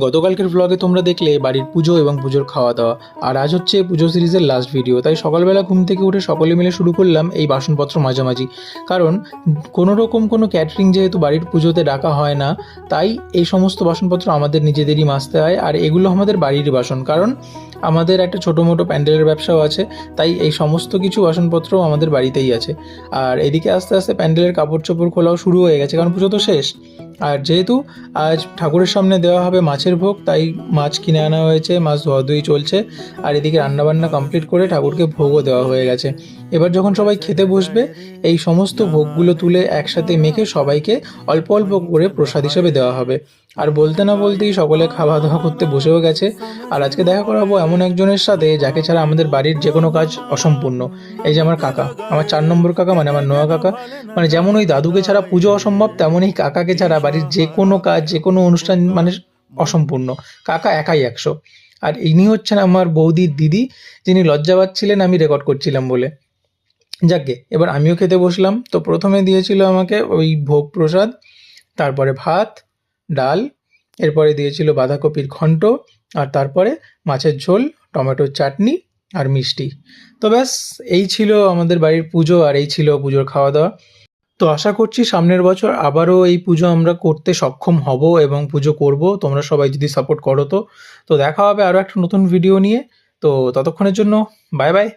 গতকালকের ব্লগে তোমরা দেখলে বাড়ির পুজো এবং পুজোর খাওয়া দাওয়া, আর আজ হচ্ছে পুজো সিরিজের লাস্ট ভিডিও। তাই সকালবেলা ঘুম থেকে উঠে সকলে মিলে শুরু করলাম এই বাসনপত্র মাঝামাঝি। কারণ কোনো রকম কোনো ক্যাটারিং যেহেতু বাড়ির পুজোতে ডাকা হয় না, তাই এই সমস্ত বাসনপত্র আমাদের নিজেদেরই মাজতে হয়। আর এগুলো আমাদের বাড়ির বাসন, কারণ আমাদের একটা ছোটো মোটো প্যান্ডেলের ব্যবসাও আছে, তাই এই সমস্ত কিছু বাসনপত্র আমাদের বাড়িতেই আছে। আর এদিকে আস্তে আস্তে প্যান্ডেলের কাপড় চোপড় খোলাও শুরু হয়ে গেছে, কারণ পুজো তো শেষ। আর যেহেতু আজ ঠাকুরের সামনে দেওয়া হবে মাছের ভোগ, তাই মাছ কিনে আনা হয়েছে, মাছ ধোয়াধুয়ি চলছে। আর এদিকে রান্নাবান্না কমপ্লিট করে ঠাকুরকে ভোগও দেওয়া হয়ে গেছে। এবার যখন সবাই খেতে বসবে, এই সমস্ত ভোগগুলো তুলে একসাথে মেখে সবাইকে অল্প অল্প করে প্রসাদ হিসেবে দেওয়া হবে। আর বলতে না বলতেই সকলে খাওয়া দাওয়া করতে বসেও গেছে। আর আজকে দেখা করাবো এমন একজনের সাথে যাকে ছাড়া আমাদের বাড়ির যে কোনো কাজ অসম্পূর্ণ। এই যে আমার কাকা, আমার 4 নম্বর কাকা, মানে আমার নোয়া কাকা। মানে যেমন ওই দাদুকে ছাড়া পুজো অসম্ভব, তেমনই কাকাকে ছাড়া বাড়ির যে কোনো কাজ, যে কোনো অনুষ্ঠান মানে অসম্পূর্ণ। কাকা একাই 100। আর ইনি হচ্ছেন আমার বৌদির দিদি, যিনি লজ্জা পাচ্ছিলেন আমি রেকর্ড করছিলাম বলে। যাকগে, এবার আমিও খেতে বসলাম। তো প্রথমে দিয়েছিল আমাকে ওই ভোগ প্রসাদ, তারপরে ভাত, ডাল, এরপরে দিয়েছিল বাঁধাকপির ঘন্ট, আর তারপরে মাছের ঝোল, টমেটোর চাটনি আর মিষ্টি। তো ব্যাস, এই ছিল আমাদের বাড়ির পুজো, আর এই ছিল পুজোর খাওয়া দাওয়া। তো আশা করছি সামনের বছর আবারও এই পুজো আমরা করতে সক্ষম হব এবং পুজো করব, তোমরা সবাই যদি সাপোর্ট করো। তো দেখা হবে আরও একটা নতুন ভিডিও নিয়ে। তো ততক্ষণের জন্য বাই বাই।